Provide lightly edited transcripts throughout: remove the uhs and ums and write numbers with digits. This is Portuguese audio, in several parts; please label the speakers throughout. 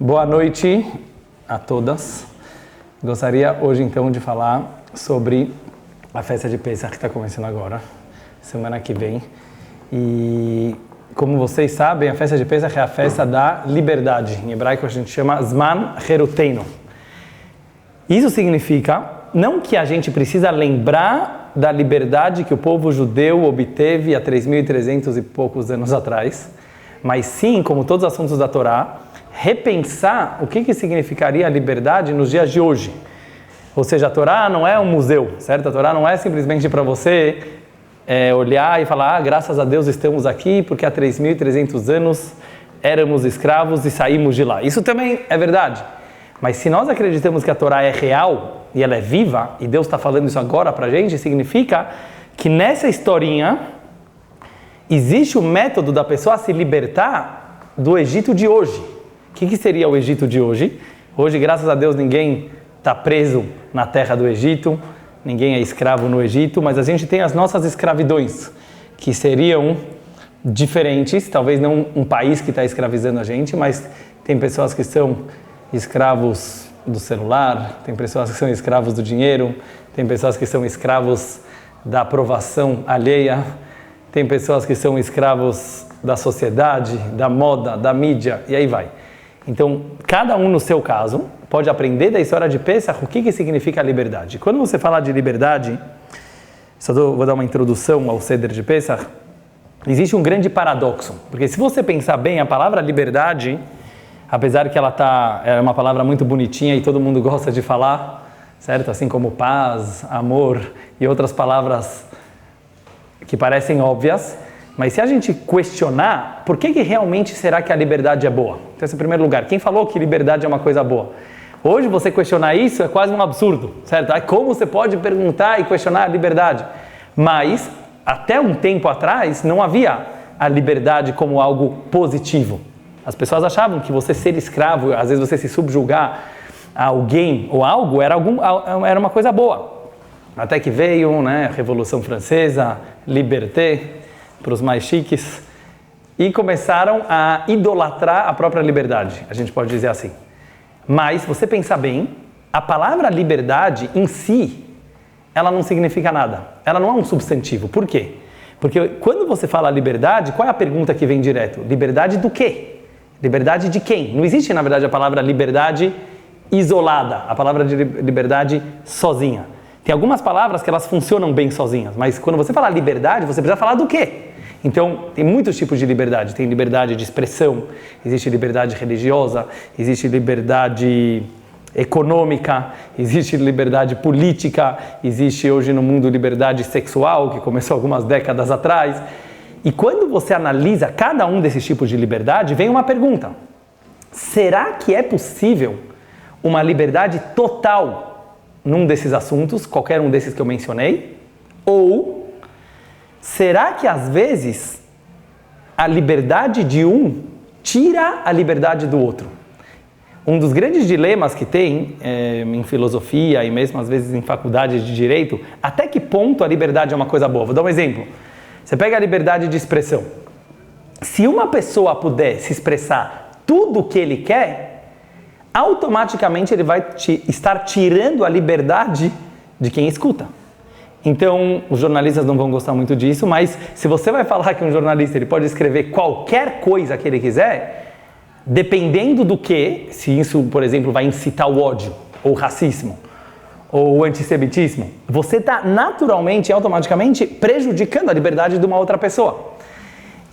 Speaker 1: Boa noite a todas. Gostaria hoje então de falar sobre a festa de Pesach que está começando agora, semana que vem. E como vocês sabem, a festa de Pesach é a festa da liberdade. Em hebraico a gente chama Zman Herutenu. Isso significa não que a gente precisa lembrar da liberdade que o povo judeu obteve há 3.300 e poucos anos atrás, mas sim, como todos os assuntos da Torá, repensar o que significaria a liberdade nos dias de hoje. Ou seja, a Torá não é um museu, certo? A Torá não é simplesmente para você olhar e falar, graças a Deus estamos aqui, porque há 3.300 anos éramos escravos e saímos de lá. Isso também é verdade. Mas se nós acreditamos que a Torá é real e ela é viva, e Deus está falando isso agora para a gente, significa que nessa historinha existe o método da pessoa se libertar do Egito de hoje. O que seria o Egito de hoje? Hoje, graças a Deus, ninguém está preso na terra do Egito, ninguém é escravo no Egito, mas a gente tem as nossas escravidões, que seriam diferentes, talvez não um país que está escravizando a gente, mas tem pessoas que são escravos do celular, tem pessoas que são escravos do dinheiro, tem pessoas que são escravos da aprovação alheia, tem pessoas que são escravos da sociedade, da moda, da mídia, e aí vai. Então, cada um no seu caso pode aprender da história de Pesach o que significa a liberdade. Quando você fala de liberdade, vou dar uma introdução ao Seder de Pesach, existe um grande paradoxo, porque se você pensar bem, a palavra liberdade, apesar que ela é uma palavra muito bonitinha e todo mundo gosta de falar, certo? Assim como paz, amor e outras palavras que parecem óbvias, mas se a gente questionar, por que realmente será que a liberdade é boa? Então, esse é o primeiro lugar. Quem falou que liberdade é uma coisa boa? Hoje, você questionar isso é quase um absurdo, certo? Como você pode perguntar e questionar a liberdade? Mas, até um tempo atrás, não havia a liberdade como algo positivo. As pessoas achavam que você ser escravo, às vezes você se subjugar a alguém ou algo, era uma coisa boa. Até que veio, a Revolução Francesa, Liberté, para os mais chiques, e começaram a idolatrar a própria liberdade, a gente pode dizer assim. Mas, se você pensar bem, a palavra liberdade em si, ela não significa nada. Ela não é um substantivo. Por quê? Porque quando você fala liberdade, qual é a pergunta que vem direto? Liberdade do quê? Liberdade de quem? Não existe, na verdade, a palavra liberdade isolada, a palavra de liberdade sozinha. Tem algumas palavras que elas funcionam bem sozinhas, mas quando você fala liberdade, você precisa falar do quê? Então, tem muitos tipos de liberdade. Tem liberdade de expressão, existe liberdade religiosa, existe liberdade econômica, existe liberdade política, existe hoje no mundo liberdade sexual, que começou algumas décadas atrás. E quando você analisa cada um desses tipos de liberdade, vem uma pergunta. Será que é possível uma liberdade total num desses assuntos, qualquer um desses que eu mencionei? Ou será que às vezes a liberdade de um tira a liberdade do outro? Um dos grandes dilemas que tem em filosofia e mesmo às vezes em faculdades de direito, até que ponto a liberdade é uma coisa boa? Vou dar um exemplo. Você pega a liberdade de expressão. Se uma pessoa puder se expressar tudo o que ele quer, automaticamente ele vai estar tirando a liberdade de quem escuta. Então, os jornalistas não vão gostar muito disso, mas se você vai falar que um jornalista ele pode escrever qualquer coisa que ele quiser, dependendo do que, se isso, por exemplo, vai incitar o ódio, ou o racismo, ou o antissemitismo, você está naturalmente, automaticamente, prejudicando a liberdade de uma outra pessoa.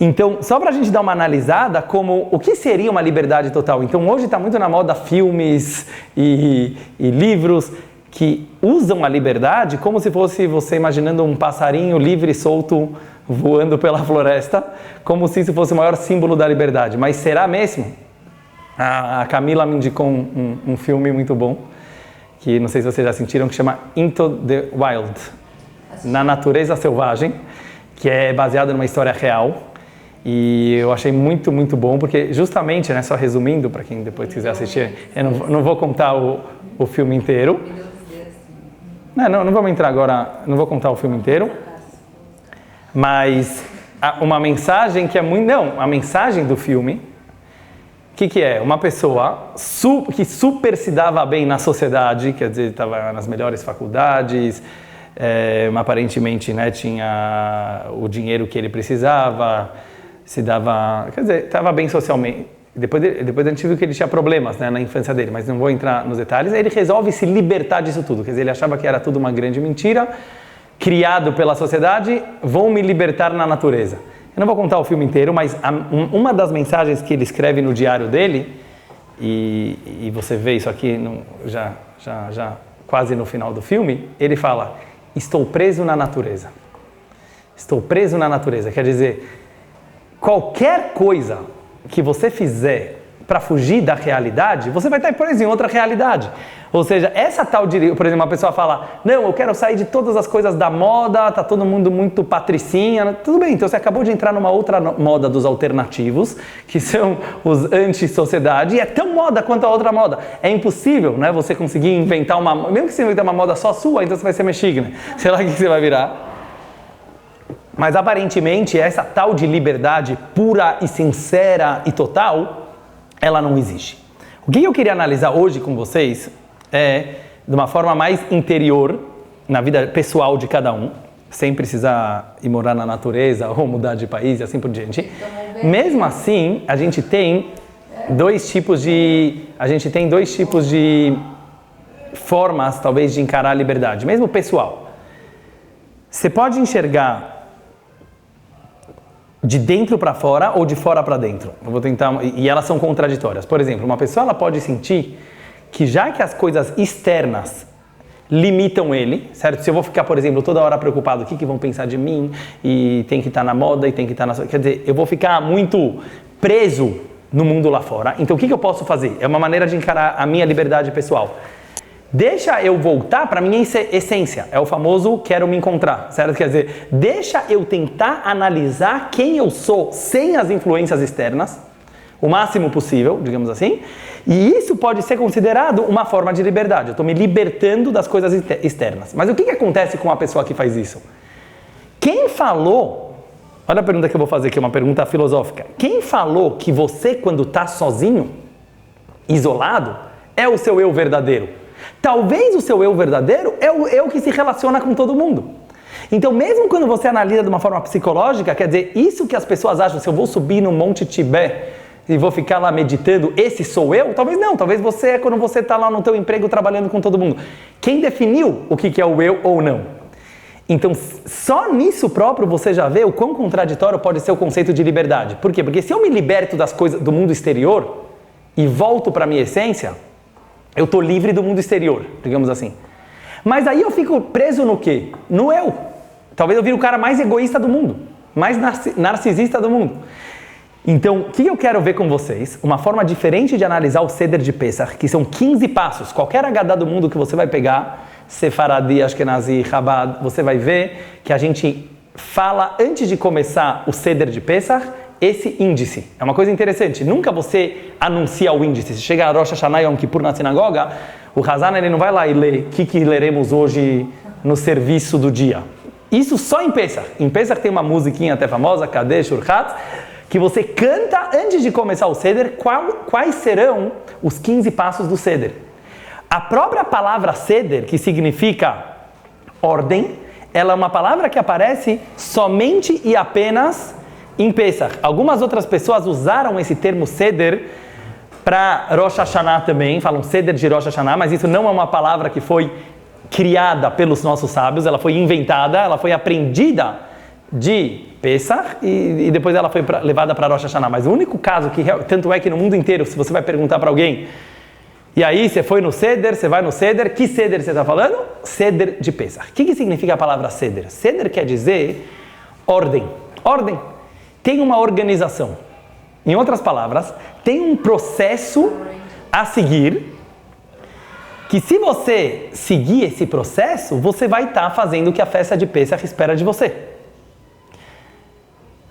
Speaker 1: Então, só para a gente dar uma analisada como o que seria uma liberdade total. Então, hoje está muito na moda filmes e livros que usam a liberdade como se fosse você imaginando um passarinho livre e solto voando pela floresta, como se isso fosse o maior símbolo da liberdade. Mas será mesmo? A Camila me indicou um filme muito bom, que não sei se vocês já sentiram, que chama Into the Wild, Na Natureza Selvagem, que é baseado numa história real. E eu achei muito, muito bom, porque justamente, só resumindo, para quem depois quiser assistir, eu não vou contar o filme inteiro. Não vamos entrar agora, não vou contar o filme inteiro. Mas uma mensagem que é muito... Não, a mensagem do filme que é? Uma pessoa que super se dava bem na sociedade, quer dizer, estava nas melhores faculdades, aparentemente, né, tinha o dinheiro que ele precisava, se dava, quer dizer, estava bem socialmente. Depois a gente viu que ele tinha problemas, né, na infância dele, mas não vou entrar nos detalhes. Ele resolve se libertar disso tudo, quer dizer, ele achava que era tudo uma grande mentira, criado pela sociedade, vão me libertar na natureza. Eu não vou contar o filme inteiro, mas uma das mensagens que ele escreve no diário dele, e você vê isso aqui já quase no final do filme, ele fala: estou preso na natureza. Estou preso na natureza. Quer dizer, qualquer coisa que você fizer para fugir da realidade, você vai estar preso em outra realidade. Ou seja, essa tal de, por exemplo, uma pessoa fala: não, eu quero sair de todas as coisas da moda, tá todo mundo muito patricinha. Tudo bem, então você acabou de entrar numa outra moda dos alternativos, que são os anti-sociedade, e é tão moda quanto a outra moda. É impossível, né, você conseguir inventar mesmo que você inventar uma moda só sua, então você vai ser mexicana. Sei lá o que você vai virar. Mas aparentemente essa tal de liberdade pura e sincera e total, ela não existe. O que eu queria analisar hoje com vocês é de uma forma mais interior, na vida pessoal de cada um, sem precisar ir morar na natureza ou mudar de país e assim por diante. Mesmo assim, a gente tem dois tipos de formas, talvez, de encarar a liberdade, mesmo pessoal. Você pode enxergar de dentro para fora ou de fora para dentro. Eu vou tentar, e elas são contraditórias. Por exemplo, uma pessoa ela pode sentir que já que as coisas externas limitam ele, certo? Se eu vou ficar, por exemplo, toda hora preocupado, o que vão pensar de mim, e tem que estar na moda, e tem que estar na... Quer dizer, eu vou ficar muito preso no mundo lá fora. Então, o que eu posso fazer? É uma maneira de encarar a minha liberdade pessoal. Deixa eu voltar para a minha essência. É o famoso quero me encontrar, certo? Quer dizer, deixa eu tentar analisar quem eu sou sem as influências externas, o máximo possível, digamos assim. E isso pode ser considerado uma forma de liberdade. Eu estou me libertando das coisas externas. Mas o que acontece com a pessoa que faz isso? Quem falou... Olha a pergunta que eu vou fazer aqui, uma pergunta filosófica. Quem falou que você, quando está sozinho, isolado, é o seu eu verdadeiro? Talvez o seu eu verdadeiro é o eu que se relaciona com todo mundo. Então, mesmo quando você analisa de uma forma psicológica, quer dizer, isso que as pessoas acham, se eu vou subir no Monte Tibete e vou ficar lá meditando, esse sou eu? Talvez não, talvez você é quando você está lá no teu emprego trabalhando com todo mundo. Quem definiu o que é o eu ou não? Então, só nisso próprio você já vê o quão contraditório pode ser o conceito de liberdade. Por quê? Porque se eu me liberto das coisas do mundo exterior e volto para a minha essência, eu estou livre do mundo exterior, digamos assim. Mas aí eu fico preso no quê? No eu. Talvez eu vire o cara mais egoísta do mundo, mais narcisista do mundo. Então, o que eu quero ver com vocês? Uma forma diferente de analisar o Seder de Pesach, que são 15 passos. Qualquer Haggadah do mundo que você vai pegar, Sefaradi, Ashkenazi, Chabad, você vai ver que a gente fala, antes de começar o Seder de Pesach, esse índice. É uma coisa interessante. Nunca você anuncia o índice. Se chega a Rosh Hashanah Yom Kippur na sinagoga, o Hazan ele não vai lá e lê o que leremos hoje no serviço do dia. Isso só em Pesach. Em Pesach tem uma musiquinha até famosa, Kadesh Urchat, que você canta antes de começar o Seder quais serão os 15 passos do Seder. A própria palavra Seder, que significa ordem, ela é uma palavra que aparece somente e apenas em Pesach. Algumas outras pessoas usaram esse termo Seder para Rosh Hashanah também, falam Seder de Rosh Hashanah, mas isso não é uma palavra que foi criada pelos nossos sábios, ela foi inventada, ela foi aprendida de Pesach e depois ela foi levada para Rosh Hashanah. Mas o único caso que, tanto é que no mundo inteiro, se você vai perguntar para alguém, e aí você foi no Seder, você vai no Seder, que Seder você está falando? Seder de Pesach. O que significa a palavra Seder? Seder quer dizer ordem. Ordem. Tem uma organização. Em outras palavras, tem um processo a seguir, que se você seguir esse processo, você vai estar fazendo o que a festa de Pesach espera de você.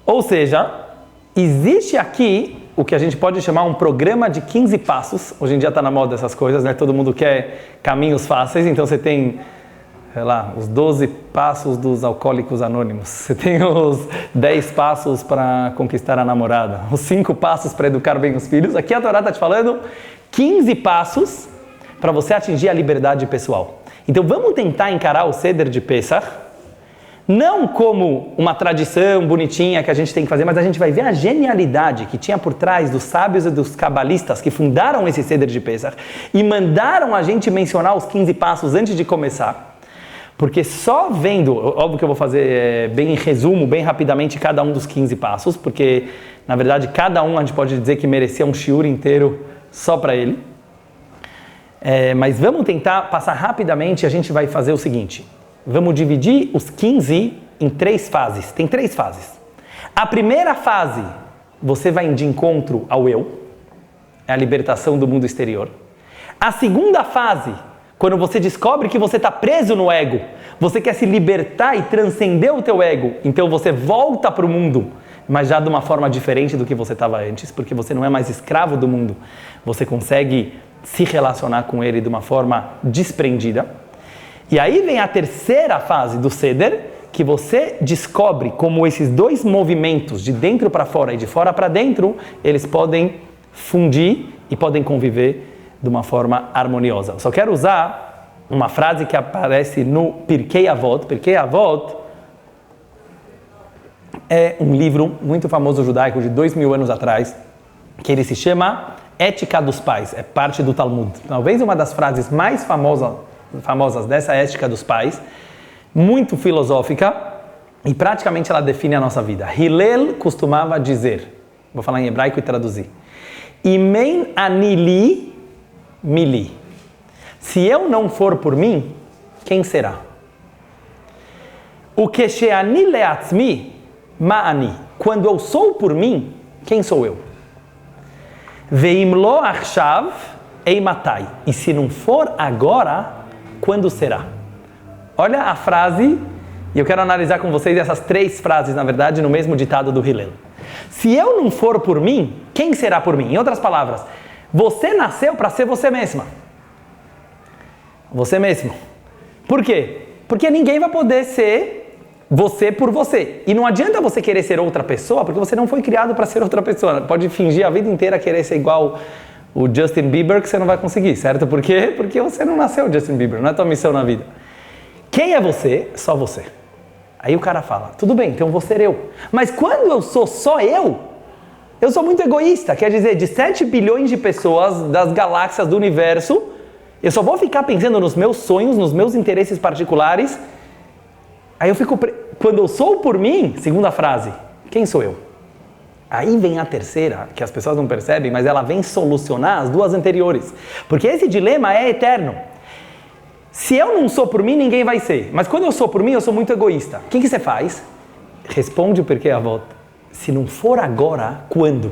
Speaker 1: Ou seja, existe aqui o que a gente pode chamar um programa de 15 passos. Hoje em dia está na moda essas coisas, né? Todo mundo quer caminhos fáceis, então você tem sei lá, os 12 passos dos alcoólicos anônimos. Você tem os 10 passos para conquistar a namorada, os 5 passos para educar bem os filhos. Aqui a Torá está te falando 15 passos para você atingir a liberdade pessoal. Então vamos tentar encarar o Seder de Pesach, não como uma tradição bonitinha que a gente tem que fazer, mas a gente vai ver a genialidade que tinha por trás dos sábios e dos cabalistas que fundaram esse Seder de Pesach e mandaram a gente mencionar os 15 passos antes de começar. Porque só vendo, óbvio que eu vou fazer bem em resumo, bem rapidamente cada um dos 15 passos, porque na verdade cada um a gente pode dizer que merecia um shiur inteiro só para ele. Mas vamos tentar passar rapidamente, a gente vai fazer o seguinte. Vamos dividir os 15 em 3 fases. Tem 3 fases. A primeira fase, você vai de encontro ao eu. É a libertação do mundo exterior. A segunda fase, quando você descobre que você está preso no ego, você quer se libertar e transcender o teu ego, então você volta para o mundo, mas já de uma forma diferente do que você estava antes, porque você não é mais escravo do mundo. Você consegue se relacionar com ele de uma forma desprendida. E aí vem a terceira fase do Seder, que você descobre como esses 2 movimentos, de dentro para fora e de fora para dentro, eles podem fundir e podem conviver de uma forma harmoniosa. Eu só quero usar uma frase que aparece no Pirkei Avot. Pirkei Avot é um livro muito famoso judaico de 2000 anos atrás, que ele se chama Ética dos Pais, é parte do Talmud. Talvez uma das frases mais famosas dessa Ética dos Pais, muito filosófica, e praticamente ela define a nossa vida. Hillel costumava dizer, vou falar em hebraico e traduzir, Imen anili mili. Se eu não for por mim, quem será? O que she'ani le'atzmi ma'ani. Quando eu sou por mim, quem sou eu? Ve'im lo achshav eimatai. E se não for agora, quando será? Olha a frase, e eu quero analisar com vocês essas 3 frases, na verdade, no mesmo ditado do Hillel. Se eu não for por mim, quem será por mim? Em outras palavras, você nasceu para ser você mesma. Você mesmo. Por quê? Porque ninguém vai poder ser você por você. E não adianta você querer ser outra pessoa, porque você não foi criado para ser outra pessoa. Pode fingir a vida inteira querer ser igual o Justin Bieber, que você não vai conseguir, certo? Por quê? Porque você não nasceu Justin Bieber, não é tua missão na vida. Quem é você? Só você. Aí o cara fala, tudo bem, então vou ser eu. Mas quando eu sou só eu sou muito egoísta. Quer dizer, de 7 bilhões de pessoas das galáxias do universo, eu só vou ficar pensando nos meus sonhos, nos meus interesses particulares. Aí eu fico... Quando eu sou por mim, segunda frase, quem sou eu? Aí vem a terceira, que as pessoas não percebem, mas ela vem solucionar as 2 anteriores. Porque esse dilema é eterno. Se eu não sou por mim, ninguém vai ser. Mas quando eu sou por mim, eu sou muito egoísta. O que você faz? Responde o Pirkei Avot. Se não for agora, quando?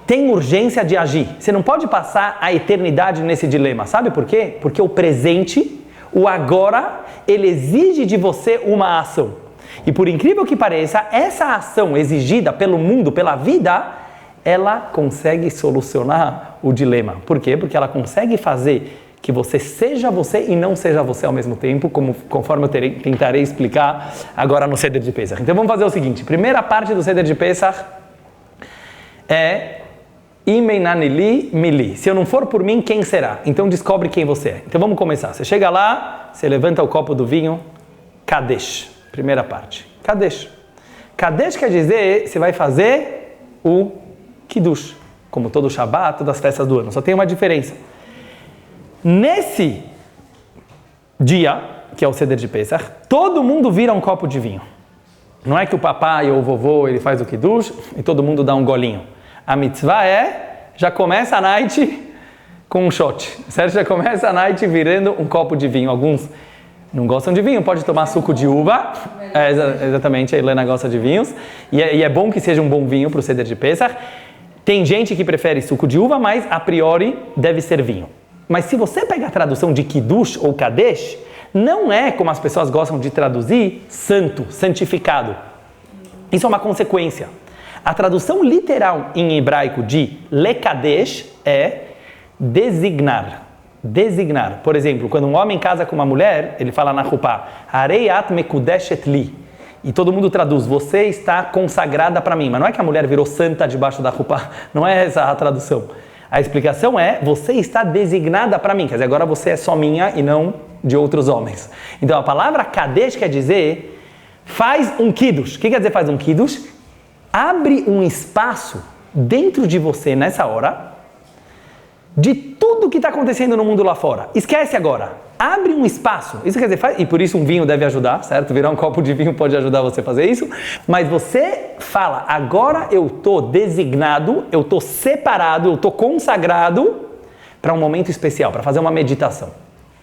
Speaker 1: Tem urgência de agir. Você não pode passar a eternidade nesse dilema. Sabe por quê? Porque o presente, o agora, ele exige de você uma ação. E por incrível que pareça, essa ação exigida pelo mundo, pela vida, ela consegue solucionar o dilema. Por quê? Porque ela consegue fazer que você seja você e não seja você ao mesmo tempo, conforme eu tentarei explicar agora no Seder de Pesach. Então vamos fazer o seguinte, primeira parte do Seder de Pesach é Imenanili mili. Se eu não for por mim, quem será? Então descobre quem você é. Então vamos começar. Você chega lá, você levanta o copo do vinho, Kadesh, primeira parte. Kadesh. Kadesh quer dizer, você vai fazer o Kiddush, como todo Shabbat, todas as festas do ano. Só tem uma diferença. Nesse dia, que é o Seder de Pesach, todo mundo vira um copo de vinho. Não é que o papai ou o vovô ele faz o Kiddush e todo mundo dá um golinho. A mitzvah já começa a night com um shot, certo? Já começa a night virando um copo de vinho. Alguns não gostam de vinho, pode tomar suco de uva. Exatamente, a Helena gosta de vinhos. E é bom que seja um bom vinho para o Seder de Pesach. Tem gente que prefere suco de uva, mas a priori deve ser vinho. Mas se você pegar a tradução de Kiddush ou Kadesh, não é como as pessoas gostam de traduzir santo, santificado. Isso é uma consequência. A tradução literal em hebraico de Lekadesh é designar, designar. Por exemplo, quando um homem casa com uma mulher, ele fala na Rupá, Harei at mekudeshet li. E todo mundo traduz, você está consagrada para mim. Mas não é que a mulher virou santa debaixo da Rupá. Não é essa a tradução. A explicação é, você está designada para mim. Quer dizer, agora você é só minha e não de outros homens. Então a palavra Kadesh quer dizer, faz um kiddush. O que quer dizer faz um kiddush? Abre um espaço dentro de você nessa hora, de tudo que está acontecendo no mundo lá fora. Esquece agora. Abre um espaço. Isso quer dizer, e por isso um vinho deve ajudar, certo? Virar um copo de vinho pode ajudar você a fazer isso. Mas você fala, agora eu estou designado, eu estou separado, eu estou consagrado para um momento especial, para fazer uma meditação.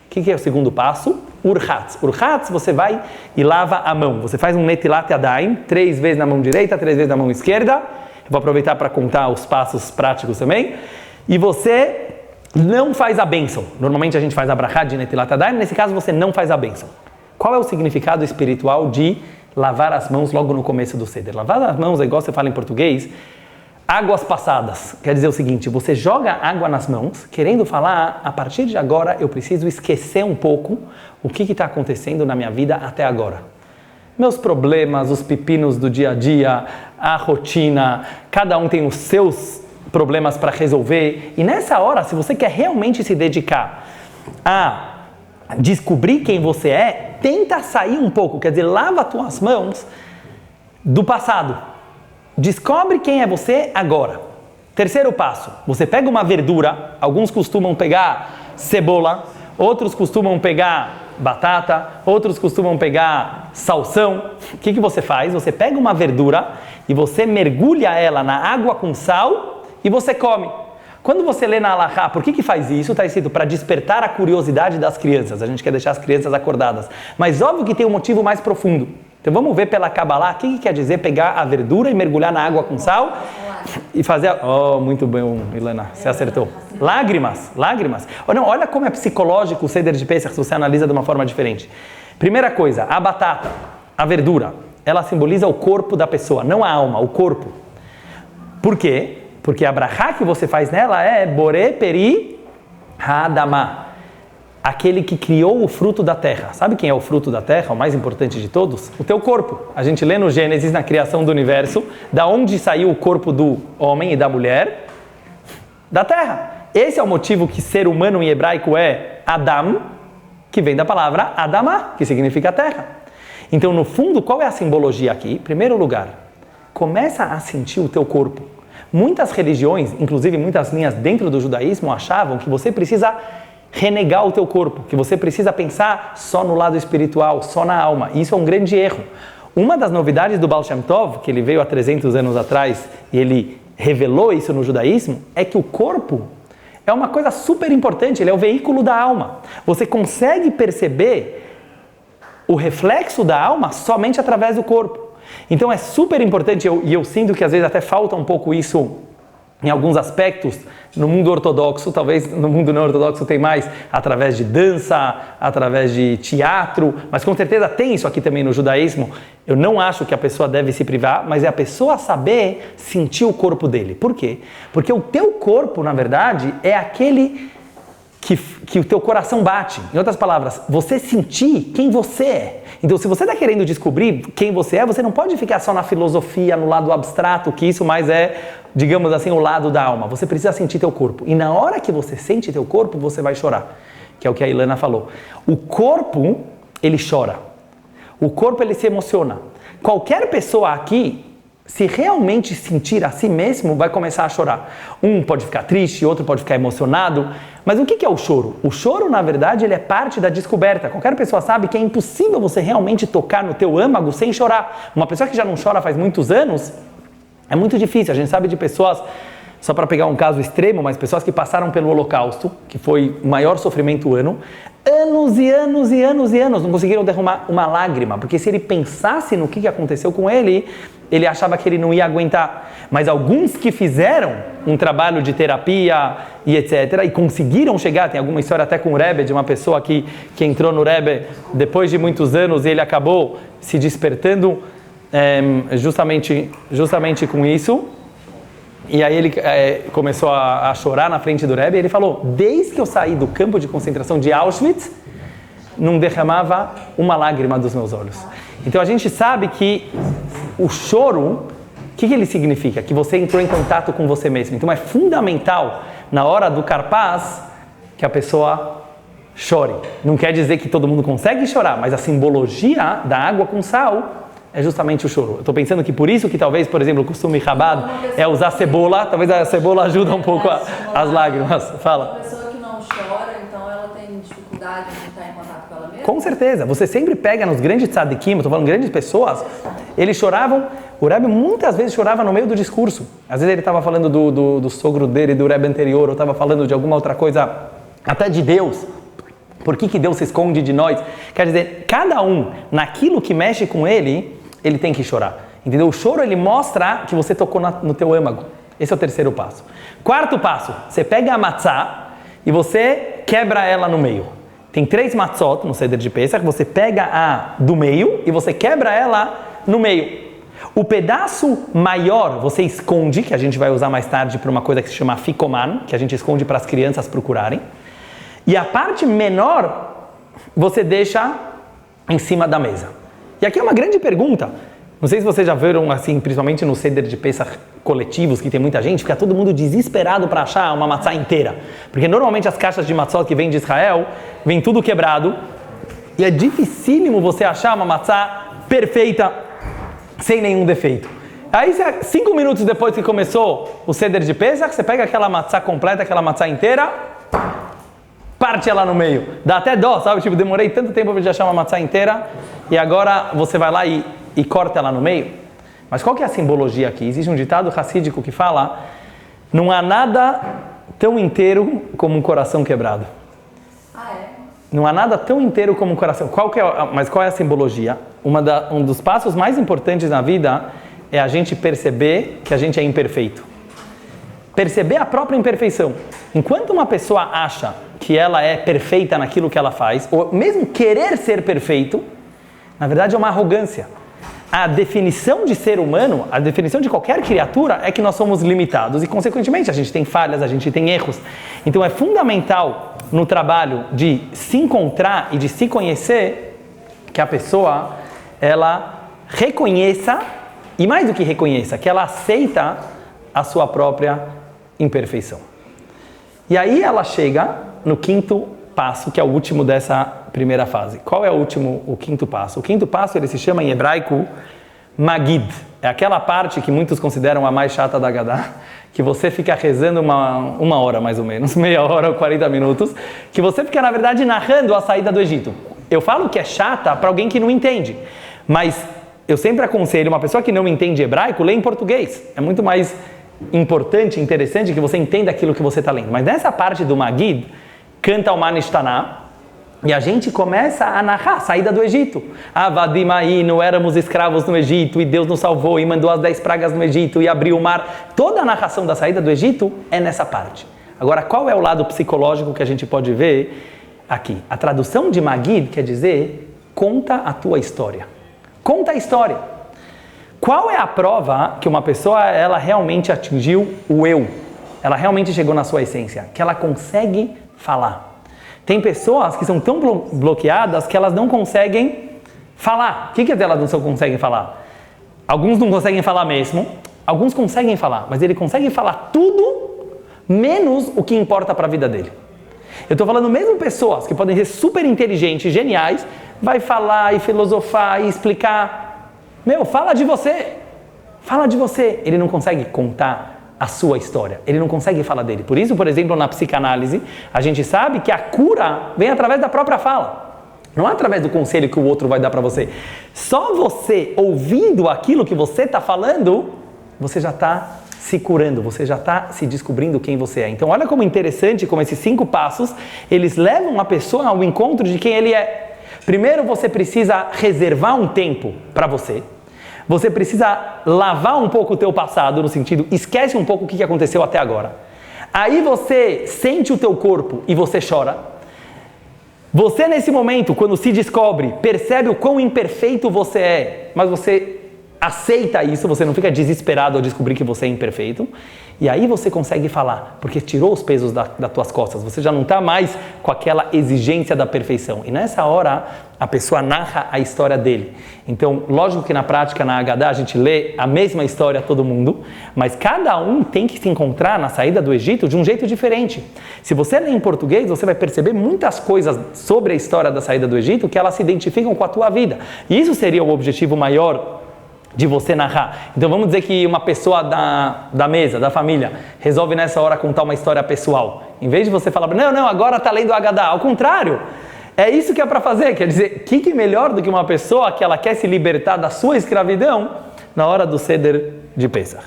Speaker 1: O que é o segundo passo? Urhatz. Urhatz, você vai e lava a mão. Você faz um netilat yadayim, 3 vezes na mão direita, 3 vezes na mão esquerda. Eu vou aproveitar para contar os passos práticos também. E você não faz a bênção. Normalmente a gente faz a brachá de netilat yadayim, nesse caso você não faz a bênção. Qual é o significado espiritual de lavar as mãos logo no começo do seder? Lavar as mãos é igual você fala em português, águas passadas. Quer dizer o seguinte, você joga água nas mãos, querendo falar, a partir de agora eu preciso esquecer um pouco o que está acontecendo na minha vida até agora. Meus problemas, os pepinos do dia a dia, a rotina, cada um tem os seus problemas para resolver. E nessa hora, se você quer realmente se dedicar a descobrir quem você é, tenta sair um pouco, quer dizer, lava as tuas mãos do passado. Descobre quem é você agora. Terceiro passo, você pega uma verdura, alguns costumam pegar cebola, outros costumam pegar batata, outros costumam pegar salsão. O que você faz? Você pega uma verdura e você mergulha ela na água com sal e você come. Quando você lê na Alahá, por que faz isso? Está escrito para despertar a curiosidade das crianças. A gente quer deixar as crianças acordadas. Mas óbvio que tem um motivo mais profundo. Então vamos ver pela Kabbalah o que quer dizer pegar a verdura e mergulhar na água com sal e fazer... Oh, muito bem, Ilana, você acertou. Lágrimas, lágrimas. Não, olha como é psicológico o Seder de Pesach se você analisa de uma forma diferente. Primeira coisa, a batata, a verdura, ela simboliza o corpo da pessoa, não a alma, o corpo. Por quê? Porque a brachá que você faz nela é Boré Peri Hadamá, aquele que criou o fruto da terra. Sabe quem é o fruto da terra, o mais importante de todos? O teu corpo. A gente lê no Gênesis, na criação do universo, da onde saiu o corpo do homem e da mulher? Da terra. Esse é o motivo que ser humano em hebraico é Adam, que vem da palavra Adamá, que significa terra. Então, no fundo, qual é a simbologia aqui? Em primeiro lugar, começa a sentir o teu corpo. Muitas religiões, inclusive muitas linhas dentro do judaísmo, achavam que você precisa renegar o teu corpo, que você precisa pensar só no lado espiritual, só na alma. E isso é um grande erro. Uma das novidades do Baal Shem Tov, que ele veio há 300 anos atrás e ele revelou isso no judaísmo, é que o corpo é uma coisa super importante, ele é o veículo da alma. Você consegue perceber o reflexo da alma somente através do corpo. Então é super importante, e eu sinto que às vezes até falta um pouco isso em alguns aspectos no mundo ortodoxo, talvez no mundo não ortodoxo tem mais através de dança, através de teatro, mas com certeza tem isso aqui também no judaísmo. Eu não acho que a pessoa deve se privar, mas é a pessoa saber sentir o corpo dele. Por quê? Porque o teu corpo, na verdade, é aquele que o teu coração bate. Em outras palavras, você sentir quem você é. Então, se você está querendo descobrir quem você é, você não pode ficar só na filosofia, no lado abstrato, que isso mais é, digamos assim, o lado da alma. Você precisa sentir teu corpo. E na hora que você sente teu corpo, você vai chorar. Que é o que a Ilana falou. O corpo, ele chora. O corpo, ele se emociona. Qualquer pessoa aqui, se realmente sentir a si mesmo, vai começar a chorar. Um pode ficar triste, outro pode ficar emocionado. Mas o que é o choro? O choro, na verdade, ele é parte da descoberta. Qualquer pessoa sabe que é impossível você realmente tocar no teu âmago sem chorar. Uma pessoa que já não chora faz muitos anos, é muito difícil. A gente sabe de pessoas, só para pegar um caso extremo, mas pessoas que passaram pelo Holocausto, que foi o maior sofrimento humano, anos e anos e anos e anos, não conseguiram derramar uma lágrima, porque se ele pensasse no que aconteceu com ele, ele achava que ele não ia aguentar. Mas alguns que fizeram um trabalho de terapia e etc, e conseguiram chegar, tem alguma história até com o Rebbe, de uma pessoa que entrou no Rebbe depois de muitos anos e ele acabou se despertando justamente com isso. E aí ele começou a chorar na frente do Rebbe, e ele falou, desde que eu saí do campo de concentração de Auschwitz, não derramava uma lágrima dos meus olhos. Então a gente sabe que o choro, o que ele significa? Que você entrou em contato com você mesmo. Então é fundamental, na hora do carpaz, que a pessoa chore. Não quer dizer que todo mundo consegue chorar, mas a simbologia da água com sal é justamente o choro. Eu estou pensando que por isso que talvez, por exemplo, o costume Chabad é usar cebola, talvez a cebola ajuda um pouco as lágrimas. Fala.
Speaker 2: Uma pessoa que não chora, então ela tem dificuldade de estar em contato com ela mesma?
Speaker 1: Com certeza. Você sempre pega nos grandes tzadikim, estou falando grandes pessoas, eles choravam, o Rebbe muitas vezes chorava no meio do discurso. Às vezes ele estava falando do sogro dele, do Rebbe anterior, ou estava falando de alguma outra coisa, até de Deus. Por que Deus se esconde de nós? Quer dizer, cada um, naquilo que mexe com ele tem que chorar. Entendeu? O choro, ele mostra que você tocou no teu âmago. Esse é o terceiro passo. Quarto passo, você pega a matzá e você quebra ela no meio. Tem 3 matzot no Seder de Pesach, você pega a do meio e você quebra ela no meio. O pedaço maior você esconde, que a gente vai usar mais tarde para uma coisa que se chama fikoman, que a gente esconde para as crianças procurarem. E a parte menor você deixa em cima da mesa. E aqui é uma grande pergunta. Não sei se vocês já viram, assim, principalmente no Seder de Pesach coletivos, que tem muita gente, fica todo mundo desesperado para achar uma matzá inteira. Porque normalmente as caixas de matzot que vêm de Israel, vem tudo quebrado. E é dificílimo você achar uma matzá perfeita, sem nenhum defeito. Aí, 5 minutos depois que começou o Seder de Pesach, você pega aquela matzá completa, aquela matzá inteira, parte ela no meio. Dá até dó, sabe? Tipo, demorei tanto tempo para achar uma matzá inteira e agora você vai lá e corta ela no meio. Mas qual que é a simbologia aqui? Existe um ditado racídico que fala: não há nada tão inteiro como um coração quebrado.
Speaker 2: Ah, é?
Speaker 1: Não há nada tão inteiro como um coração. Mas qual é a simbologia? Um dos passos mais importantes na vida é a gente perceber que a gente é imperfeito. Perceber a própria imperfeição. Enquanto uma pessoa acha que ela é perfeita naquilo que ela faz, ou mesmo querer ser perfeito, na verdade é uma arrogância. A definição de ser humano, a definição de qualquer criatura é que nós somos limitados e, consequentemente, a gente tem falhas, a gente tem erros. Então é fundamental no trabalho de se encontrar e de se conhecer que a pessoa, ela reconheça, e mais do que reconheça, que ela aceita a sua própria imperfeição. E aí ela chega no quinto passo, que é o último dessa primeira fase. Qual é o quinto passo? O quinto passo, ele se chama em hebraico Magid. É aquela parte que muitos consideram a mais chata da Haggadah, que você fica rezando uma hora mais ou menos, meia hora ou 40 minutos, que você fica, na verdade, narrando a saída do Egito. Eu falo que é chata para alguém que não entende, mas eu sempre aconselho uma pessoa que não entende hebraico, lê em português. É muito mais importante, interessante que você entenda aquilo que você está lendo. Mas nessa parte do Magid, canta o Manishtaná, e a gente começa a narrar a saída do Egito. Avadim Ainu, éramos escravos no Egito, e Deus nos salvou, e mandou as 10 pragas no Egito, e abriu o mar. Toda a narração da saída do Egito é nessa parte. Agora, qual é o lado psicológico que a gente pode ver aqui? A tradução de Magid quer dizer, conta a tua história. Conta a história. Qual é a prova que uma pessoa, ela realmente atingiu o eu? Ela realmente chegou na sua essência, que ela consegue falar. Tem pessoas que são tão bloqueadas que elas não conseguem falar. O que quer dizer elas não conseguem falar? Alguns não conseguem falar mesmo, alguns conseguem falar, mas ele consegue falar tudo menos o que importa para a vida dele. Eu estou falando mesmo pessoas que podem ser super inteligentes, geniais, vai falar e filosofar e explicar. Fala de você. Fala de você. Ele não consegue contar a sua história. Ele não consegue falar dele. Por isso, por exemplo, na psicanálise, a gente sabe que a cura vem através da própria fala. Não é através do conselho que o outro vai dar para você. Só você ouvindo aquilo que você está falando, você já está se curando, você já está se descobrindo quem você é. Então, olha como interessante, como esses 5 passos, eles levam a pessoa ao encontro de quem ele é. Primeiro, você precisa reservar um tempo para você. Você precisa lavar um pouco o teu passado, no sentido, esquece um pouco o que aconteceu até agora. Aí você sente o teu corpo e você chora. Você, nesse momento, quando se descobre, percebe o quão imperfeito você é, mas você aceita isso, você não fica desesperado ao descobrir que você é imperfeito. E aí você consegue falar, porque tirou os pesos das tuas costas. Você já não está mais com aquela exigência da perfeição. E nessa hora, a pessoa narra a história dele. Então, lógico que na prática, na Haggadah, a gente lê a mesma história a todo mundo, mas cada um tem que se encontrar na saída do Egito de um jeito diferente. Se você lê em português, você vai perceber muitas coisas sobre a história da saída do Egito que elas se identificam com a tua vida. E isso seria o objetivo maior de você narrar. Então vamos dizer que uma pessoa da mesa, da família, resolve nessa hora contar uma história pessoal. Em vez de você falar, não, agora está lendo o Haggadah. Ao contrário, é isso que é para fazer. Quer dizer, o que melhor do que uma pessoa que ela quer se libertar da sua escravidão na hora do Seder de Pesach.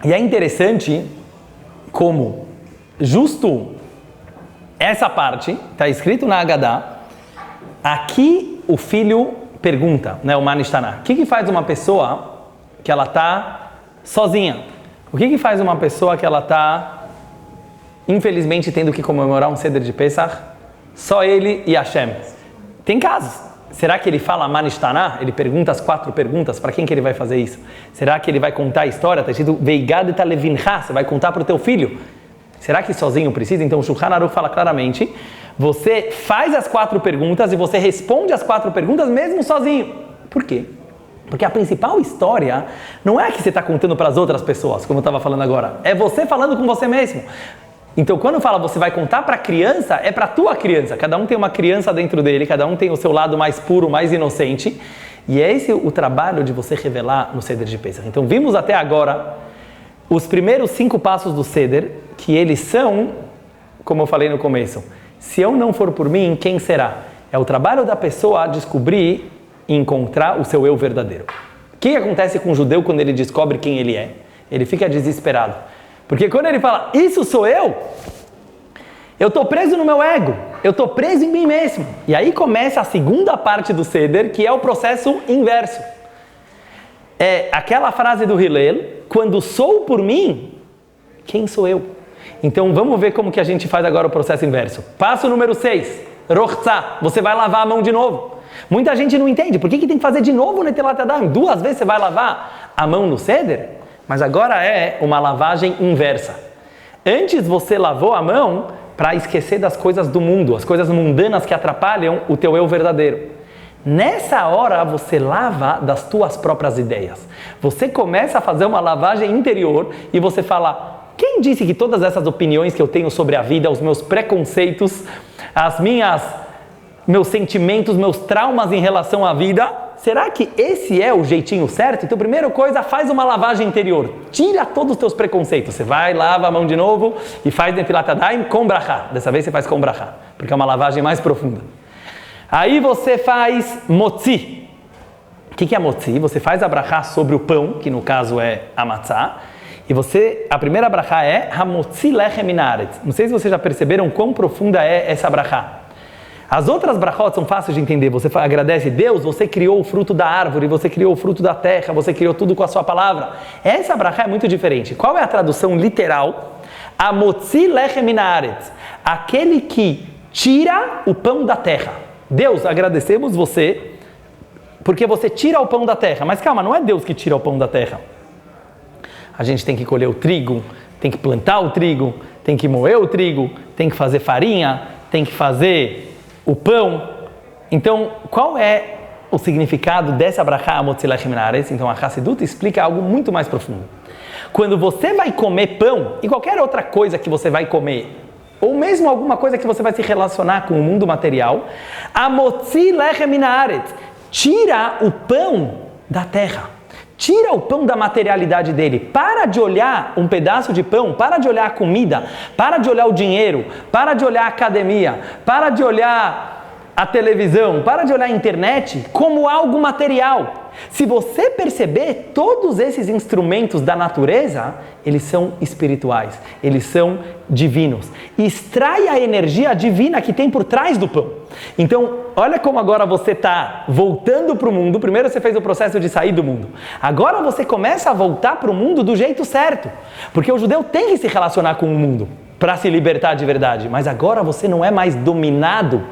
Speaker 1: E é interessante como justo essa parte, está escrito na Haggadah, aqui o filho pergunta, o Manishtaná, o que faz uma pessoa que ela está sozinha? O que faz uma pessoa que ela está, infelizmente, tendo que comemorar um Seder de Pesach? Só ele e Hashem. Tem casos. Será que ele fala Manishtaná? Ele pergunta as 4 perguntas, para quem que ele vai fazer isso? Será que ele vai contar a história? Está escrito, Veigad et alevincha, você vai contar para o teu filho. Será que sozinho precisa? Então o Shulchan Aruch fala claramente, você faz as 4 perguntas e você responde as 4 perguntas mesmo sozinho. Por quê? Porque a principal história não é a que você está contando para as outras pessoas, como eu estava falando agora. É você falando com você mesmo. Então quando fala você vai contar para a criança, é para a tua criança. Cada um tem uma criança dentro dele, cada um tem o seu lado mais puro, mais inocente. E é esse o trabalho de você revelar no Seder de Pesach. Então vimos até agora os primeiros 5 passos do Seder, que eles são, como eu falei no começo, se eu não for por mim, quem será? É o trabalho da pessoa descobrir e encontrar o seu eu verdadeiro. O que acontece com o judeu quando ele descobre quem ele é? Ele fica desesperado. Porque quando ele fala, isso sou eu estou preso no meu ego, eu estou preso em mim mesmo. E aí começa a segunda parte do Seder, que é o processo inverso. É aquela frase do Hillel, quando sou por mim, quem sou eu? Então vamos ver como que a gente faz agora o processo inverso. Passo número 6, Rochza, você vai lavar a mão de novo. Muita gente não entende, por que tem que fazer de novo o Netelat Yadayim? 2 vezes você vai lavar a mão no Seder? Mas agora é uma lavagem inversa. Antes você lavou a mão para esquecer das coisas do mundo, as coisas mundanas que atrapalham o teu eu verdadeiro. Nessa hora você lava das tuas próprias ideias. Você começa a fazer uma lavagem interior e você fala, quem disse que todas essas opiniões que eu tenho sobre a vida, os meus preconceitos, meus sentimentos, meus traumas em relação à vida, será que esse é o jeitinho certo? Então, primeira coisa, faz uma lavagem interior. Tira todos os teus preconceitos. Você vai, lava a mão de novo e faz Netilat Yadayim com brachá. Dessa vez você faz com brachá, porque é uma lavagem mais profunda. Aí você faz motzi. O que é motzi? Você faz a brachá sobre o pão, que no caso é a matzá. E a primeira brachá é hamotzi lechem min haaretz. Não sei se vocês já perceberam quão profunda é essa brachá. As outras brachot são fáceis de entender. Você agradece, Deus, você criou o fruto da árvore, você criou o fruto da terra, você criou tudo com a sua palavra. Essa brachá é muito diferente. Qual é a tradução literal? Hamotzi lechem min haaretz. Aquele que tira o pão da terra. Deus, agradecemos você, porque você tira o pão da terra. Mas calma, não é Deus que tira o pão da terra. A gente tem que colher o trigo, tem que plantar o trigo, tem que moer o trigo, tem que fazer farinha, tem que fazer o pão. Então, qual é o significado dessa brachá Hamotzi lechem min haaretz? Então, a Hassidut explica algo muito mais profundo. Quando você vai comer pão, e qualquer outra coisa que você vai comer, ou mesmo alguma coisa que você vai se relacionar com o mundo material, Hamotzi lechem min haaretz, tira o pão da terra. Tira o pão da materialidade dele. Para de olhar um pedaço de pão, para de olhar a comida, para de olhar o dinheiro, para de olhar a academia, para de olhar a televisão, para de olhar a internet como algo material. Se você perceber, todos esses instrumentos da natureza, eles são espirituais, eles são divinos. Extrai a energia divina que tem por trás do pão. Então, olha como agora você está voltando para o mundo. Primeiro você fez o processo de sair do mundo. Agora você começa a voltar para o mundo do jeito certo. Porque o judeu tem que se relacionar com o mundo para se libertar de verdade. Mas agora você não é mais dominado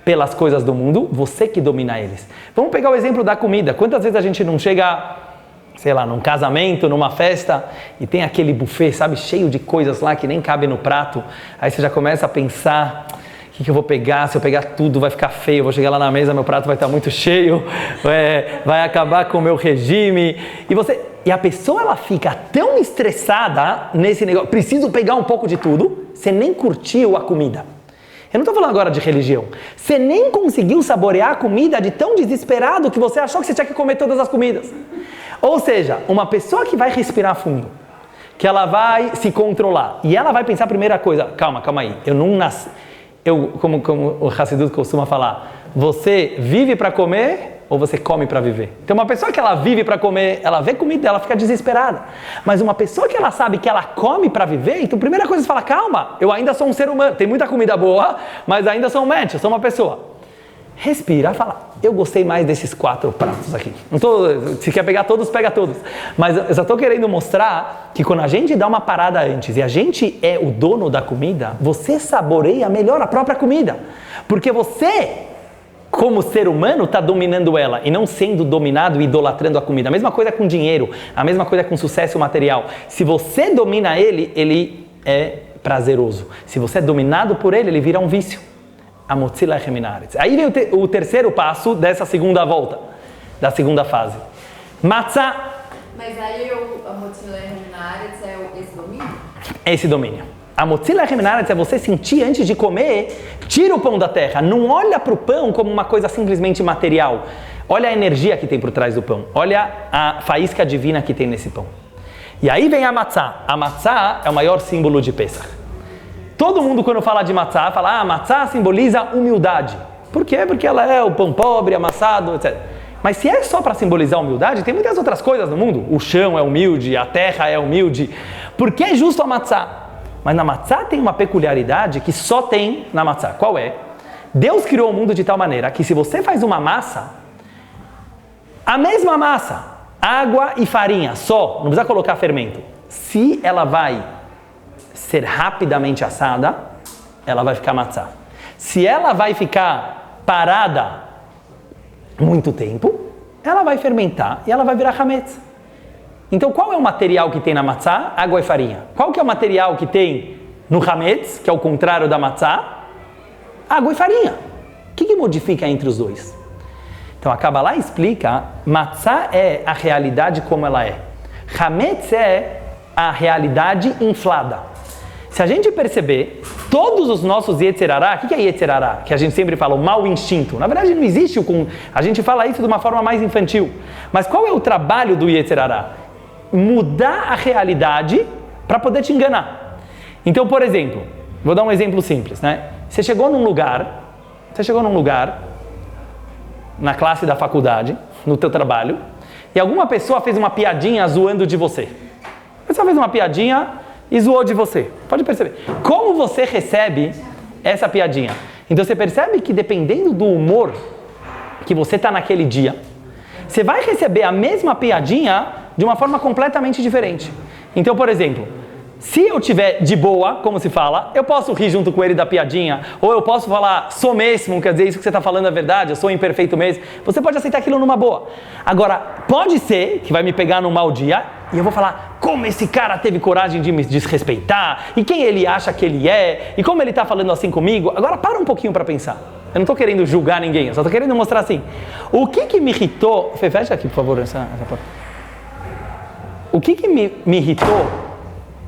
Speaker 1: pelas coisas do mundo, você que domina eles. Vamos pegar o exemplo da comida. Quantas vezes a gente não chega, sei lá, num casamento, numa festa, e tem aquele buffet, sabe, cheio de coisas lá que nem cabe no prato. Aí você já começa a pensar, o que eu vou pegar? Se eu pegar tudo vai ficar feio, eu vou chegar lá na mesa, meu prato vai estar muito cheio, vai acabar com o meu regime. E a pessoa, ela fica tão estressada nesse negócio, preciso pegar um pouco de tudo, você nem curtiu a comida. Eu não estou falando agora de religião. Você nem conseguiu saborear a comida de tão desesperado que você achou que você tinha que comer todas as comidas. Ou seja, uma pessoa que vai respirar fundo, que ela vai se controlar, e ela vai pensar a primeira coisa, calma aí, eu não nasci, como o Hassidut costuma falar, você vive para comer ou você come para viver? Então uma pessoa que ela vive para comer, ela vê comida, ela fica desesperada. Mas uma pessoa que ela sabe que ela come para viver, então a primeira coisa você fala, calma, eu ainda sou um ser humano, tem muita comida boa, mas ainda sou um mente, eu sou uma pessoa. Respira, fala, eu gostei mais desses 4 pratos aqui. Se quer pegar todos, pega todos. Mas eu só estou querendo mostrar que quando a gente dá uma parada antes e a gente é o dono da comida, você saboreia melhor a própria comida. Porque você, como ser humano, está dominando ela e não sendo dominado e idolatrando a comida. A mesma coisa com dinheiro, a mesma coisa com sucesso material. Se você domina ele, ele é prazeroso. Se você é dominado por ele, ele vira um vício. Aí vem o terceiro passo dessa segunda volta, da segunda fase. Matzah.
Speaker 2: Mas aí a Motzila Reminaretz é esse domínio?
Speaker 1: É esse domínio. A Motzila Reminaretz é você sentir antes de comer, tira o pão da terra. Não olha para o pão como uma coisa simplesmente material. Olha a energia que tem por trás do pão. Olha a faísca divina que tem nesse pão. E aí vem a matzah. A matzah é o maior símbolo de Pesach. Todo mundo, quando fala de matzah, fala, matzah simboliza humildade. Por quê? Porque ela é o pão pobre, amassado, etc. Mas se é só para simbolizar humildade, tem muitas outras coisas no mundo. O chão é humilde, a terra é humilde. Por que justo a matzah? Mas na matzah tem uma peculiaridade que só tem na matzah. Qual é? Deus criou o mundo de tal maneira que se você faz uma massa, a mesma massa, água e farinha, só, não precisa colocar fermento. Se ela vai ser rapidamente assada, ela vai ficar matzah. Se ela vai ficar parada muito tempo, ela vai fermentar e ela vai virar hametz. Então qual é o material que tem na matzah? Água e farinha. Qual que é o material que tem no hametz, que é o contrário da matzah? Água e farinha. O que modifica entre os dois? Então a Kabbalah explica, matzah é a realidade como ela é. Hametz é a realidade inflada. Se a gente perceber, todos os nossos Yetzer Hará, o que é Yetzer Hará? Que a gente sempre fala, o mau instinto. Na verdade não existe, a gente fala isso de uma forma mais infantil. Mas qual é o trabalho do Yetzer Hará? Mudar a realidade para poder te enganar. Então, por exemplo, vou dar um exemplo simples, né? Você chegou num lugar, na classe da faculdade, no teu trabalho, e alguma pessoa fez uma piadinha zoando de você. A pessoa fez uma piadinha e zoou de você. Pode perceber. Como você recebe essa piadinha? Então você percebe que dependendo do humor que você está naquele dia, você vai receber a mesma piadinha de uma forma completamente diferente. Então, por exemplo, se eu tiver de boa, como se fala, eu posso rir junto com ele da piadinha, ou eu posso falar, sou mesmo, quer dizer, isso que você está falando é verdade, eu sou imperfeito mesmo. Você pode aceitar aquilo numa boa. Agora, pode ser que vai me pegar num mau dia, e eu vou falar, como esse cara teve coragem de me desrespeitar, e quem ele acha que ele é, e como ele está falando assim comigo. Agora, para um pouquinho para pensar. Eu não estou querendo julgar ninguém, eu só estou querendo mostrar assim. O que me irritou... Fê, fecha aqui, por favor, essa porta. O que me irritou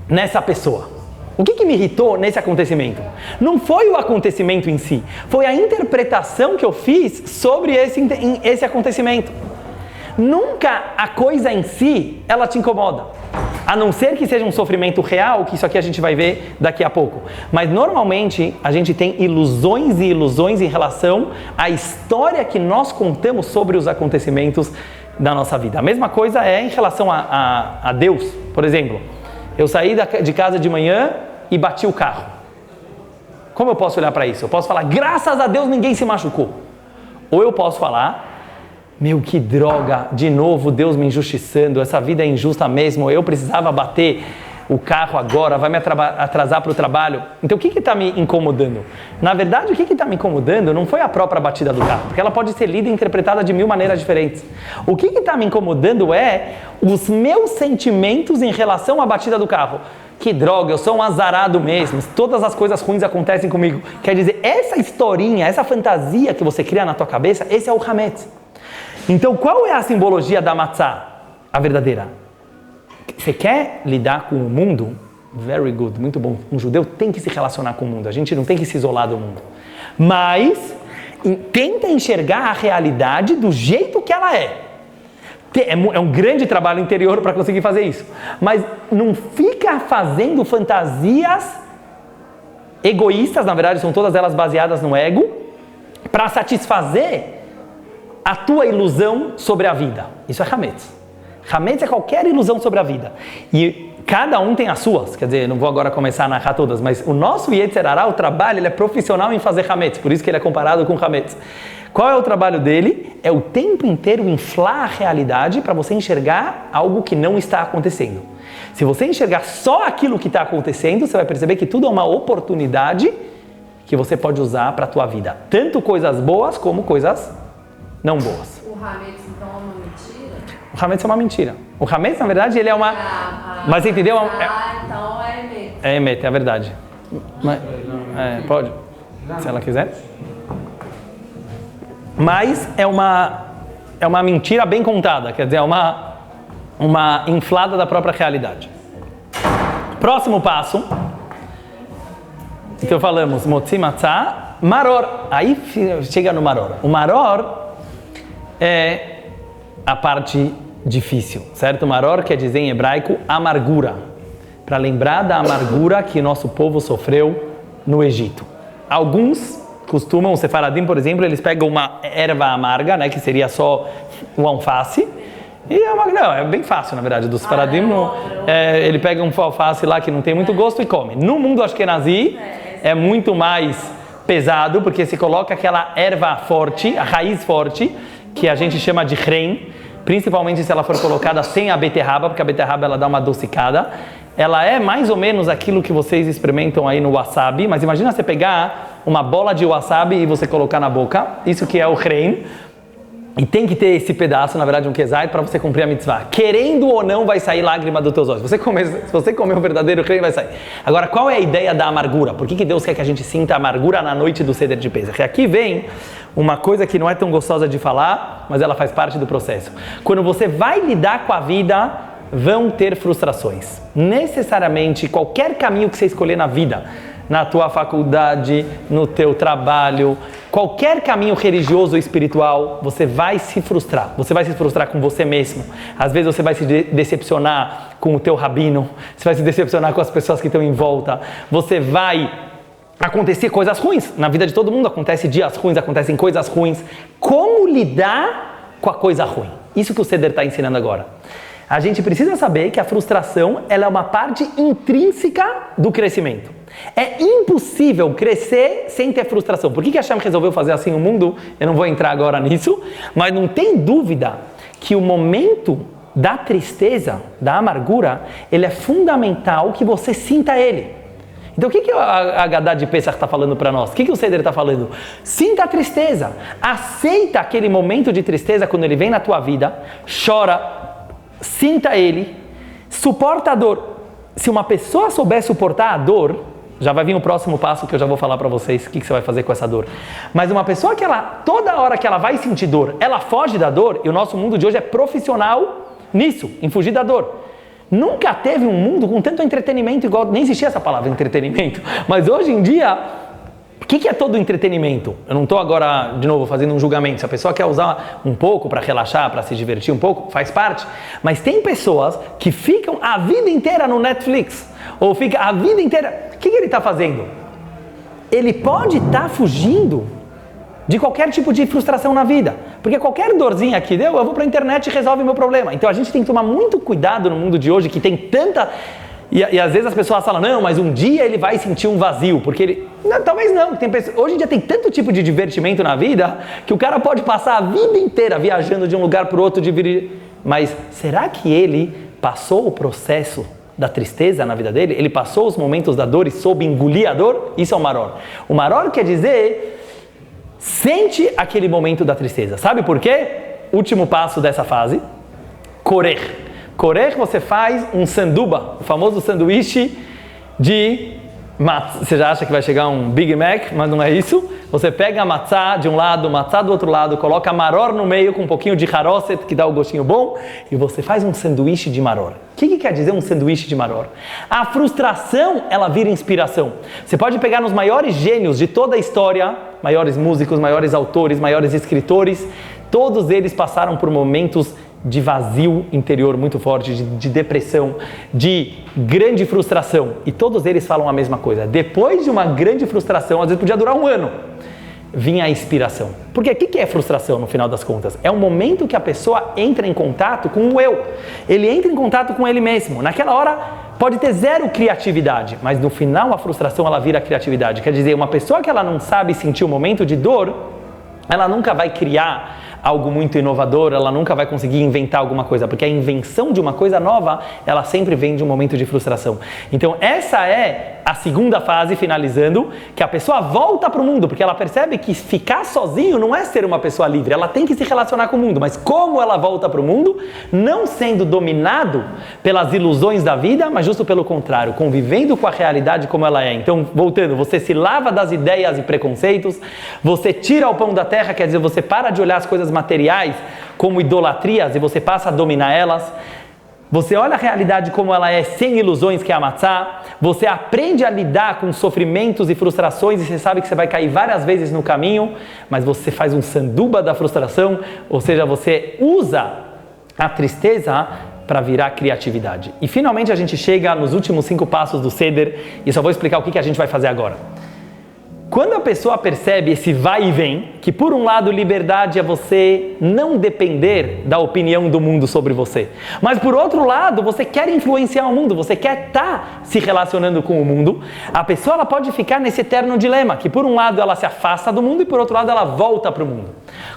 Speaker 1: nessa pessoa? O que me irritou nesse acontecimento? Não foi o acontecimento em si, foi a interpretação que eu fiz sobre esse acontecimento. Nunca a coisa em si, ela te incomoda. A não ser que seja um sofrimento real, que isso aqui a gente vai ver daqui a pouco. Mas normalmente a gente tem ilusões e ilusões em relação à história que nós contamos sobre os acontecimentos da nossa vida. A mesma coisa é em relação a Deus. Por exemplo, eu saí de casa de manhã e bati o carro. Como eu posso olhar para isso? Eu posso falar, graças a Deus ninguém se machucou. Ou eu posso falar, meu, que droga, de novo Deus me injustiçando, essa vida é injusta mesmo, eu precisava bater o carro agora vai me atrasar para o trabalho. Então o que está me incomodando? Na verdade, o que está me incomodando não foi a própria batida do carro, porque ela pode ser lida e interpretada de 1000 maneiras diferentes. O que está me incomodando é os meus sentimentos em relação à batida do carro. Que droga, eu sou um azarado mesmo, todas as coisas ruins acontecem comigo. Quer dizer, essa historinha, essa fantasia que você cria na tua cabeça, esse é o Hametz. Então qual é a simbologia da matzá? A verdadeira. Você quer lidar com o mundo? Very good, muito bom. Um judeu tem que se relacionar com o mundo. A gente não tem que se isolar do mundo. Mas tenta enxergar a realidade do jeito que ela é. É um grande trabalho interior para conseguir fazer isso. Mas não fica fazendo fantasias egoístas, na verdade são todas elas baseadas no ego, para satisfazer a tua ilusão sobre a vida. Isso é Hametz. Hametz é qualquer ilusão sobre a vida. E cada um tem as suas. Quer dizer, não vou agora começar a narrar todas, mas o nosso Yetzer Hara, o trabalho, ele é profissional em fazer Hametz. Por isso que ele é comparado com Hametz. Qual é o trabalho dele? É o tempo inteiro inflar a realidade para você enxergar algo que não está acontecendo. Se você enxergar só aquilo que está acontecendo, você vai perceber que tudo é uma oportunidade que você pode usar para a tua vida. Tanto coisas boas como coisas não boas.
Speaker 2: O Hametz, então, é uma mentira?
Speaker 1: O Hametz é uma mentira. O Hametz, na verdade, ele é uma... Mas entendeu?
Speaker 2: Então é Emet.
Speaker 1: É Emet, é a verdade. Mas, pode? Se ela quiser. Mas é uma mentira bem contada, quer dizer, é uma inflada da própria realidade. Próximo passo. Então falamos Motzi Matzah, Maror. Aí chega no Maror. O Maror é a parte difícil, certo? Maror quer dizer em hebraico amargura, para lembrar da amargura que nosso povo sofreu no Egito. Alguns costumam, os sefaradim, por exemplo, eles pegam uma erva amarga, né, que seria só o alface, e é bem fácil, na verdade, dos sefaradim, ele pega um alface lá que não tem muito gosto e come. No mundo ashkenazi é muito mais pesado, porque se coloca aquela erva forte, a raiz forte, que a gente chama de rein, principalmente se ela for colocada sem a beterraba, porque a beterraba ela dá uma adocicada. Ela é mais ou menos aquilo que vocês experimentam aí no wasabi, mas imagina você pegar uma bola de wasabi e você colocar na boca, isso que é o rein, e tem que ter esse pedaço, na verdade um kezait, para você cumprir a mitzvah. Querendo ou não, vai sair lágrima dos teus olhos. Se você comer o verdadeiro rein, vai sair. Agora, qual é a ideia da amargura? Por que Deus quer que a gente sinta amargura na noite do Seder de Pesach? Aqui vem uma coisa que não é tão gostosa de falar, mas ela faz parte do processo. Quando você vai lidar com a vida, vão ter frustrações. Necessariamente, qualquer caminho que você escolher na vida, na tua faculdade, no teu trabalho, qualquer caminho religioso ou espiritual, você vai se frustrar. Você vai se frustrar com você mesmo. Às vezes você vai se decepcionar com o teu rabino, você vai se decepcionar com as pessoas que estão em volta, você vai acontecer coisas ruins. Na vida de todo mundo acontecem dias ruins, acontecem coisas ruins. Como lidar com a coisa ruim? Isso que o Seder está ensinando agora. A gente precisa saber que a frustração ela é uma parte intrínseca do crescimento. É impossível crescer sem ter frustração. Por que a Hashem resolveu fazer assim o mundo? Eu não vou entrar agora nisso, mas não tem dúvida que o momento da tristeza, da amargura, ele é fundamental que você sinta ele. Então o que a Haggadah de Pesach está falando para nós? O que o Seder está falando? Sinta a tristeza. Aceita aquele momento de tristeza quando ele vem na tua vida. Chora. Sinta ele. Suporta a dor. Se uma pessoa souber suportar a dor, já vai vir o próximo passo que eu já vou falar para vocês o que você vai fazer com essa dor. Mas uma pessoa que toda hora que ela vai sentir dor, ela foge da dor, e o nosso mundo de hoje é profissional nisso, em fugir da dor. Nunca teve um mundo com tanto entretenimento igual, nem existia essa palavra entretenimento, mas hoje em dia, o que é todo entretenimento? Eu não estou agora, de novo, fazendo um julgamento. Se a pessoa quer usar um pouco para relaxar, para se divertir um pouco, faz parte. Mas tem pessoas que ficam a vida inteira no Netflix, ou fica a vida inteira... O que ele está fazendo? Ele pode estar fugindo de qualquer tipo de frustração na vida. Porque qualquer dorzinha que deu, eu vou para a internet e resolve meu problema. Então a gente tem que tomar muito cuidado no mundo de hoje, que tem tanta... E às vezes as pessoas falam, não, mas um dia ele vai sentir um vazio, porque ele... Não, talvez não. Hoje em dia tem tanto tipo de divertimento na vida, que o cara pode passar a vida inteira viajando de um lugar para o outro, mas será que ele passou o processo
Speaker 3: da tristeza na vida dele, ele passou os momentos da dor e soube engolir a dor, isso é o maror. O maror quer dizer, sente aquele momento da tristeza. Sabe por quê? Último passo dessa fase, korer. Korer você faz um sanduba, o famoso sanduíche de matzah. Você já acha que vai chegar um Big Mac, mas não é isso. Você pega a matzah de um lado, matzah do outro lado, coloca maror no meio com um pouquinho de haroset, que dá o gostinho bom, e você faz um sanduíche de maror. O que quer dizer um sanduíche de maror? A frustração, ela vira inspiração. Você pode pegar nos maiores gênios de toda a história, maiores músicos, maiores autores, maiores escritores, todos eles passaram por momentos de vazio interior muito forte, de depressão, de grande frustração. E todos eles falam a mesma coisa. Depois de uma grande frustração, às vezes podia durar um ano, vinha a inspiração. Porque o que é frustração no final das contas? É um momento que a pessoa entra em contato com o eu. Ele entra em contato com ele mesmo. Naquela hora pode ter zero criatividade, mas no final a frustração ela vira criatividade. Quer dizer, uma pessoa que ela não sabe sentir o momento de dor, ela nunca vai criar algo muito inovador, ela nunca vai conseguir inventar alguma coisa, porque a invenção de uma coisa nova, ela sempre vem de um momento de frustração. Então essa é a segunda fase, finalizando, que a pessoa volta para o mundo, porque ela percebe que ficar sozinho não é ser uma pessoa livre, ela tem que se relacionar com o mundo, mas como ela volta para o mundo, não sendo dominado pelas ilusões da vida, mas justo pelo contrário, convivendo com a realidade como ela é. Então, voltando, você se lava das ideias e preconceitos, você tira o pão da terra, quer dizer, você para de olhar as coisas materiais como idolatrias e você passa a dominar elas. Você olha a realidade como ela é, sem ilusões, que é a matzah. Você aprende a lidar com sofrimentos e frustrações e você sabe que você vai cair várias vezes no caminho, mas você faz um sanduba da frustração, ou seja, você usa a tristeza para virar criatividade. E finalmente a gente chega nos últimos 5 passos do Seder e só vou explicar o que a gente vai fazer agora. Quando a pessoa percebe esse vai e vem, que por um lado liberdade é você não depender da opinião do mundo sobre você, mas por outro lado você quer influenciar o mundo, você quer estar se relacionando com o mundo, a pessoa ela pode ficar nesse eterno dilema, que por um lado ela se afasta do mundo e por outro lado ela volta para o mundo.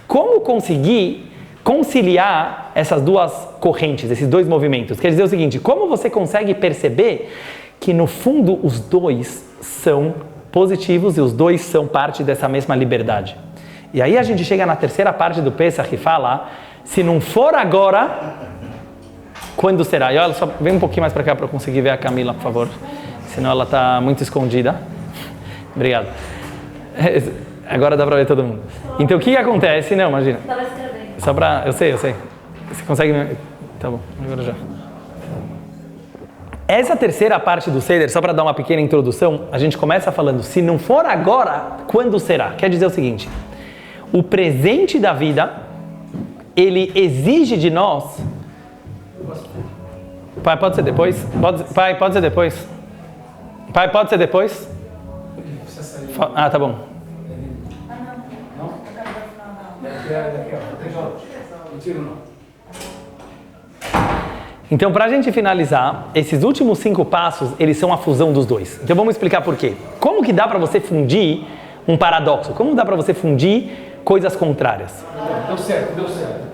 Speaker 3: Como conseguir conciliar essas duas correntes, esses dois movimentos? Quer dizer o seguinte, como você consegue perceber que no fundo os dois são positivos e os dois são parte dessa mesma liberdade? E aí a gente chega na terceira parte do Pesach que fala, se não for agora, quando será? E olha só, vem um pouquinho mais para cá para eu conseguir ver a Camila, por favor, senão ela está muito escondida. Obrigado. Agora dá para ver todo mundo. Então o que acontece? Não, imagina.
Speaker 2: Estava escrevendo.
Speaker 3: Só para, eu sei. Você consegue me... Tá bom, agora já. Essa terceira parte do Seder, só para dar uma pequena introdução, a gente começa falando, se não for agora, quando será? Quer dizer o seguinte, o presente da vida, ele exige de nós... Pai, pode ser depois? Pai, pode ser depois? Pai, pode ser depois? Ah, tá bom. Não? Não. Então, para a gente finalizar, esses últimos 5 passos, eles são a fusão dos dois. Então, vamos explicar por quê. Como que dá para você fundir um paradoxo? Como dá para você fundir coisas contrárias?
Speaker 4: Deu certo.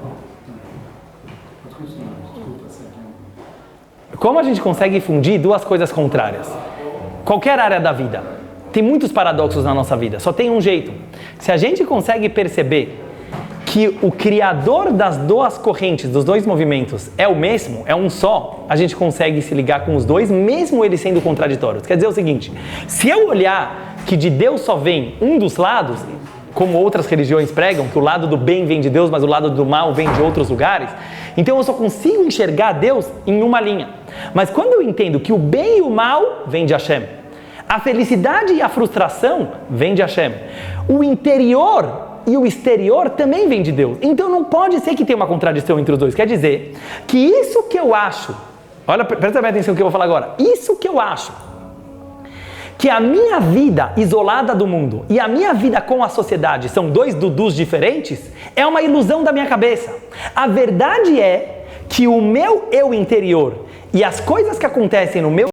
Speaker 3: Como a gente consegue fundir duas coisas contrárias? Qualquer área da vida. Tem muitos paradoxos na nossa vida, só tem um jeito. Se a gente consegue perceber que o criador das duas correntes, dos dois movimentos, é o mesmo, é um só, a gente consegue se ligar com os dois, mesmo eles sendo contraditórios. Quer dizer o seguinte, se eu olhar que de Deus só vem um dos lados, como outras religiões pregam, que o lado do bem vem de Deus, mas o lado do mal vem de outros lugares, então eu só consigo enxergar Deus em uma linha. Mas quando eu entendo que o bem e o mal vem de Hashem, a felicidade e a frustração vem de Hashem, o interior e o exterior também vem de Deus. Então não pode ser que tenha uma contradição entre os dois. Quer dizer que isso que eu acho, olha, presta bem atenção no que eu vou falar agora, isso que eu acho, que a minha vida isolada do mundo e a minha vida com a sociedade são dois dudus diferentes, é uma ilusão da minha cabeça. A verdade é que o meu eu interior e as coisas que acontecem no meu